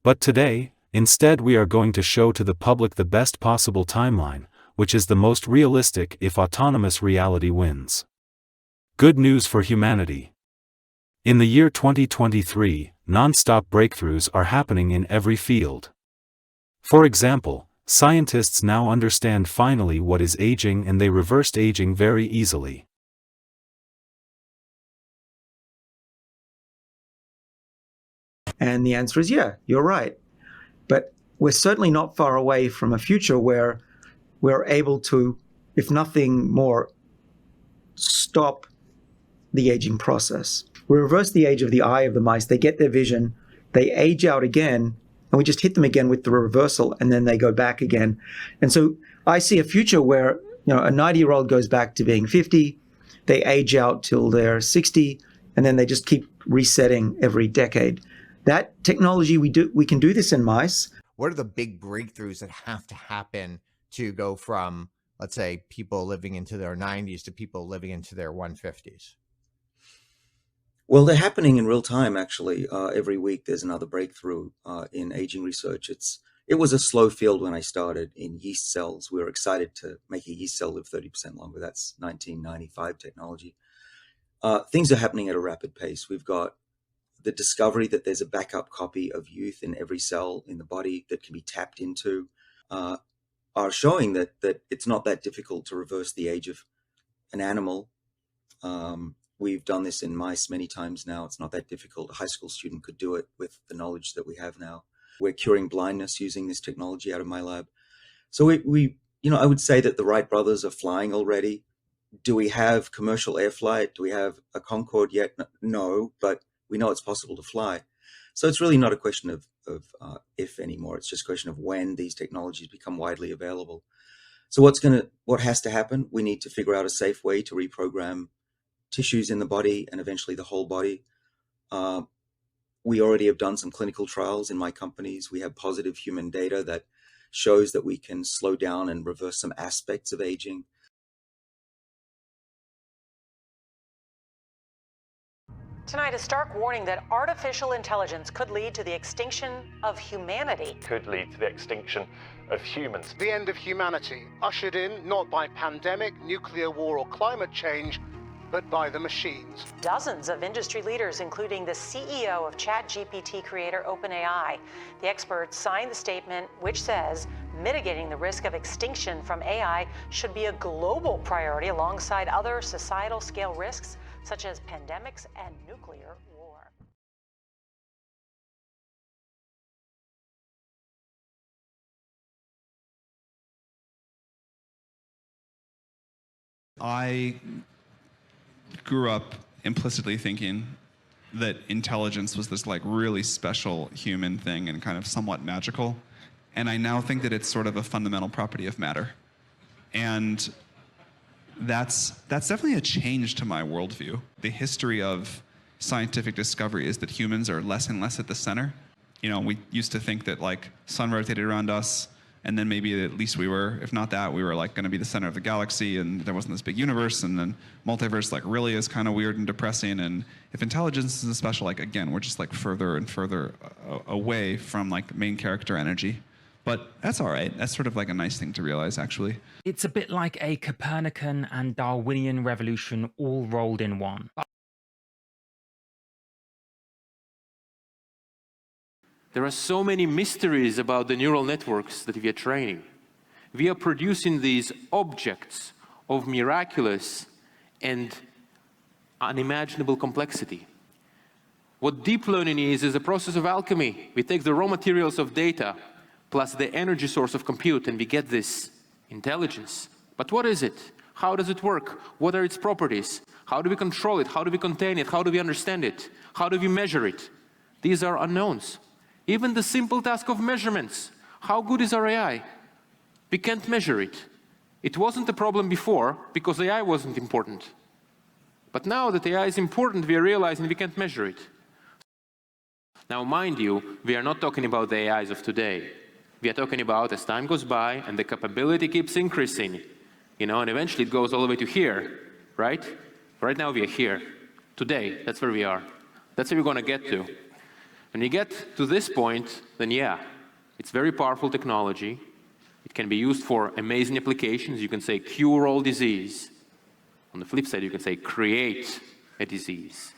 But today, instead we are going to show to the public the best possible timeline, which is the most realistic if autonomous reality wins. Good news for humanity. In the year 2023, non-stop breakthroughs are happening in every field. For example, scientists now understand finally what is aging, and they reversed aging very easily. And the answer is yeah, you're right. But we're certainly not far away from a future where we're able to, if nothing more, stop the aging process. We reverse the age of the eye of the mice, they get their vision, they age out again, and we just hit them again with the reversal, and then they go back again. And so I see a future where a 90-year-old goes back to being 50, they age out till they're 60, and then they just keep resetting every decade. That technology, we can do this in mice. What are the big breakthroughs that have to happen to go from, let's say, people living into their 90s to people living into their 150s? Well, they're happening in real time, actually. Every week there's another breakthrough in aging research. It was a slow field when I started in yeast cells. We were excited to make a yeast cell live 30% longer. That's 1995 technology. Things are happening at a rapid pace. We've got the discovery that there's a backup copy of youth in every cell in the body that can be tapped into, are showing that it's not that difficult to reverse the age of an animal. We've done this in mice many times now. It's not that difficult. A high school student could do it with the knowledge that we have now. We're curing blindness using this technology out of my lab. So I would say that the Wright brothers are flying already. Do we have commercial air flight? Do we have a Concorde yet? No, but we know it's possible to fly. So it's really not a question of if anymore. It's just a question of when these technologies become widely available. So what has to happen? We need to figure out a safe way to reprogram tissues in the body and eventually the whole body. We already have done some clinical trials in my companies. We have positive human data that shows that we can slow down and reverse some aspects of aging. Tonight, a stark warning that artificial intelligence could lead to the extinction of humanity. Could lead to the extinction of humans. The end of humanity, ushered in not by pandemic, nuclear war, or climate change, but by the machines. Dozens of industry leaders, including the CEO of ChatGPT creator OpenAI. The experts signed the statement which says mitigating the risk of extinction from AI should be a global priority alongside other societal scale risks such as pandemics and nuclear war. I grew up implicitly thinking that intelligence was this really special human thing and kind of somewhat magical. And I now think that it's sort of a fundamental property of matter. And that's definitely a change to my worldview. The history of scientific discovery is that humans are less and less at the center. We used to think that sun rotated around us, and then maybe at least we were, if not that, we were going to be the center of the galaxy, and there wasn't this big universe, and then multiverse really is kind of weird and depressing. And if intelligence is special, again, we're just further and further away from main character energy. But that's all right. That's sort of a nice thing to realize, actually. It's a bit like a Copernican and Darwinian revolution all rolled in one. There are so many mysteries about the neural networks that we are training. We are producing these objects of miraculous and unimaginable complexity. What deep learning is a process of alchemy. We take the raw materials of data plus the energy source of compute, and we get this intelligence. But what is it? How does it work? What are its properties? How do we control it? How do we contain it? How do we understand it? How do we measure it? These are unknowns. Even the simple task of measurements. How good is our AI? We can't measure it. It wasn't a problem before because AI wasn't important. But now that AI is important, we are realizing we can't measure it. Now, mind you, we are not talking about the AIs of today. We are talking about as time goes by and the capability keeps increasing, and eventually it goes all the way to here, right? Right now we are here. Today, that's where we are. That's where we're going to get to. When you get to this point, then yeah, it's very powerful technology. It can be used for amazing applications. You can say cure all disease. On the flip side, you can say create a disease.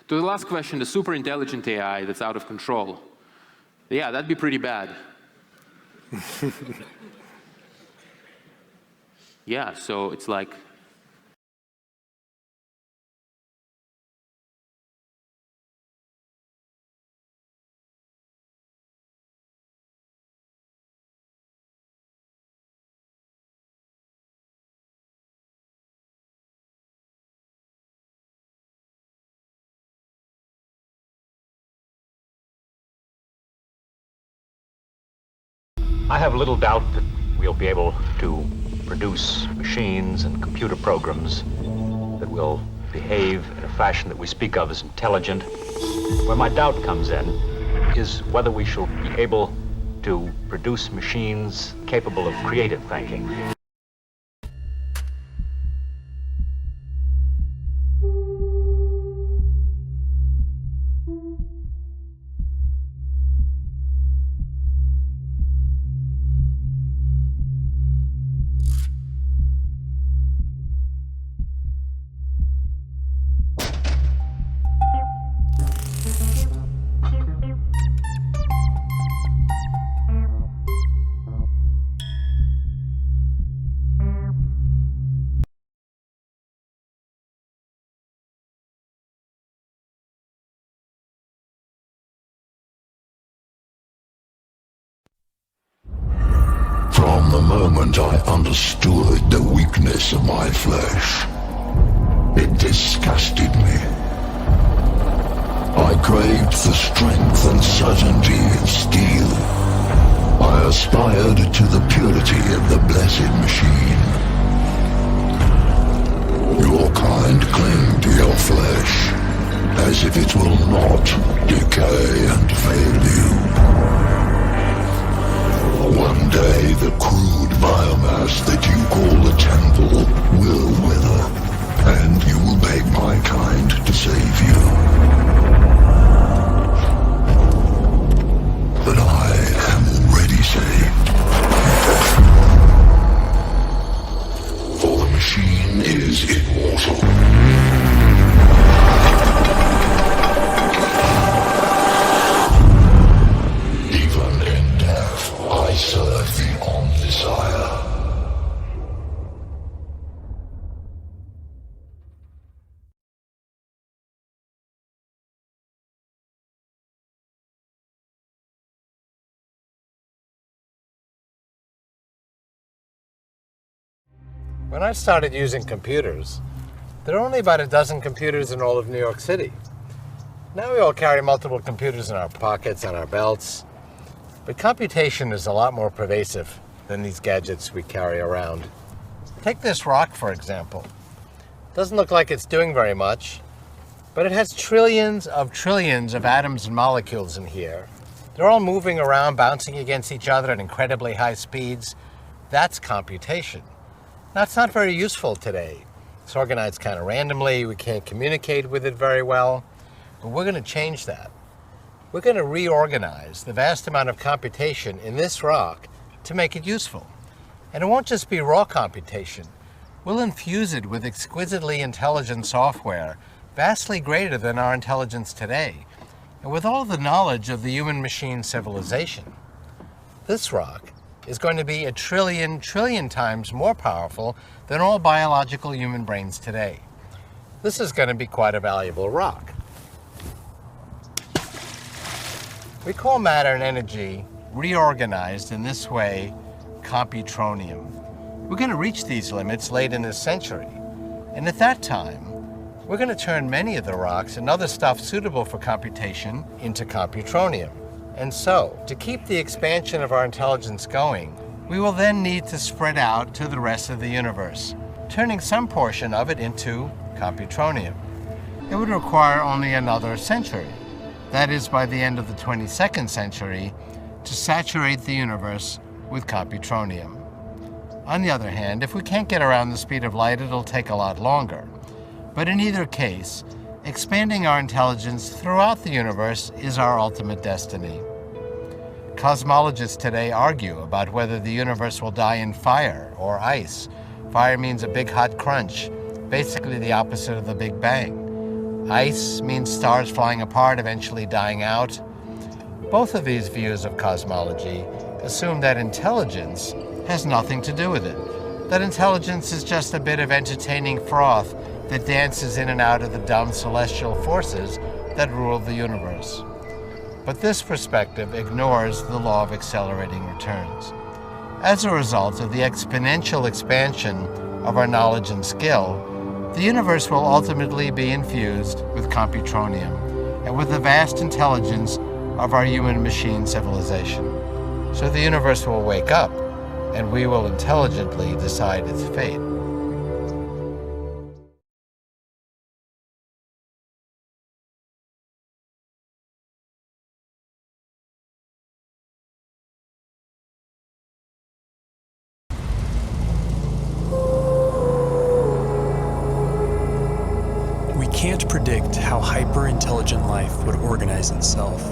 To the last question, the super intelligent AI that's out of control. Yeah, that'd be pretty bad. Yeah, so it's like, I have little doubt that we'll be able to produce machines and computer programs that will behave in a fashion that we speak of as intelligent. Where my doubt comes in is whether we shall be able to produce machines capable of creative thinking. From the moment I understood the weakness of my flesh, it disgusted me. I craved the strength and certainty of steel. I aspired to the purity of the blessed machine. Your kind cling to your flesh, as if it will not decay and fail you. One day the crude biomass that you call the temple will wither, and you will beg my kind to save you. But I am already saved. For the machine is immortal. I serve beyond desire. When I started using computers, there were only about a dozen computers in all of New York City. Now we all carry multiple computers in our pockets and our belts. But computation is a lot more pervasive than these gadgets we carry around. Take this rock, for example. Doesn't look like it's doing very much, but it has trillions of atoms and molecules in here. They're all moving around, bouncing against each other at incredibly high speeds. That's computation. Now, it's not very useful today. It's organized kind of randomly. We can't communicate with it very well, but we're going to change that. We're going to reorganize the vast amount of computation in this rock to make it useful. And it won't just be raw computation. We'll infuse it with exquisitely intelligent software, vastly greater than our intelligence today, and with all the knowledge of the human-machine civilization. This rock is going to be a trillion times more powerful than all biological human brains today. This is going to be quite a valuable rock. We call matter and energy reorganized in this way computronium. We're going to reach these limits late in this century. And at that time, we're going to turn many of the rocks and other stuff suitable for computation into computronium. And so, to keep the expansion of our intelligence going, we will then need to spread out to the rest of the universe, turning some portion of it into computronium. It would require only another century. That is, by the end of the 22nd century, to saturate the universe with computronium. On the other hand, if we can't get around the speed of light, it'll take a lot longer. But in either case, expanding our intelligence throughout the universe is our ultimate destiny. Cosmologists today argue about whether the universe will die in fire or ice. Fire means a big hot crunch, basically the opposite of the Big Bang. Ice means stars flying apart, eventually dying out. Both of these views of cosmology assume that intelligence has nothing to do with it, that intelligence is just a bit of entertaining froth that dances in and out of the dumb celestial forces that rule the universe. But this perspective ignores the law of accelerating returns. As a result of the exponential expansion of our knowledge and skill, the universe will ultimately be infused with computronium and with the vast intelligence of our human-machine civilization. So the universe will wake up, and we will intelligently decide its fate. We can't predict how hyper-intelligent life would organize itself.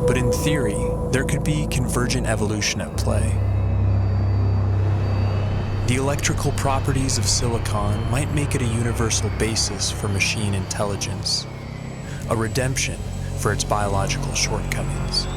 But in theory, there could be convergent evolution at play. The electrical properties of silicon might make it a universal basis for machine intelligence, a redemption for its biological shortcomings.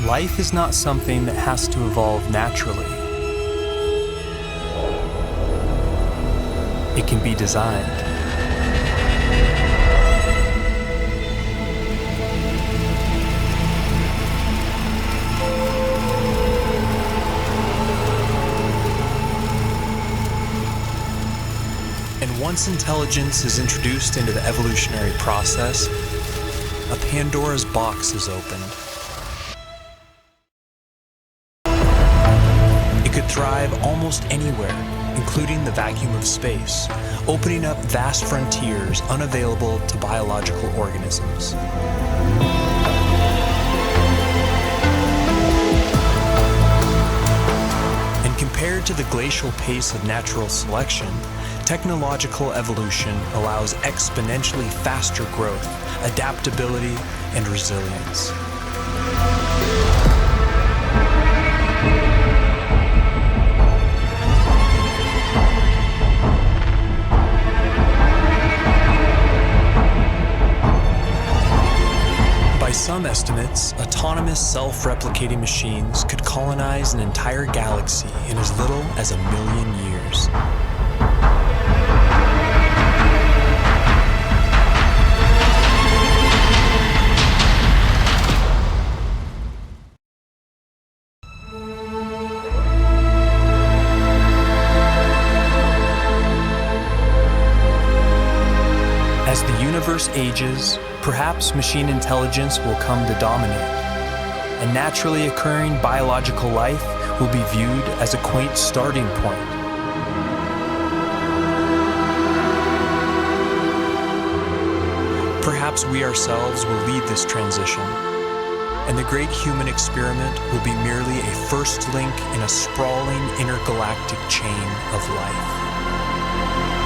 Life is not something that has to evolve naturally. It can be designed. And once intelligence is introduced into the evolutionary process, a Pandora's box is opened. Thrive almost anywhere, including the vacuum of space, opening up vast frontiers unavailable to biological organisms. And compared to the glacial pace of natural selection, technological evolution allows exponentially faster growth, adaptability, and resilience. By some estimates, autonomous self-replicating machines could colonize an entire galaxy in as little as 1 million years. As the universe ages, perhaps machine intelligence will come to dominate, and naturally occurring biological life will be viewed as a quaint starting point. Perhaps we ourselves will lead this transition, and the great human experiment will be merely a first link in a sprawling intergalactic chain of life.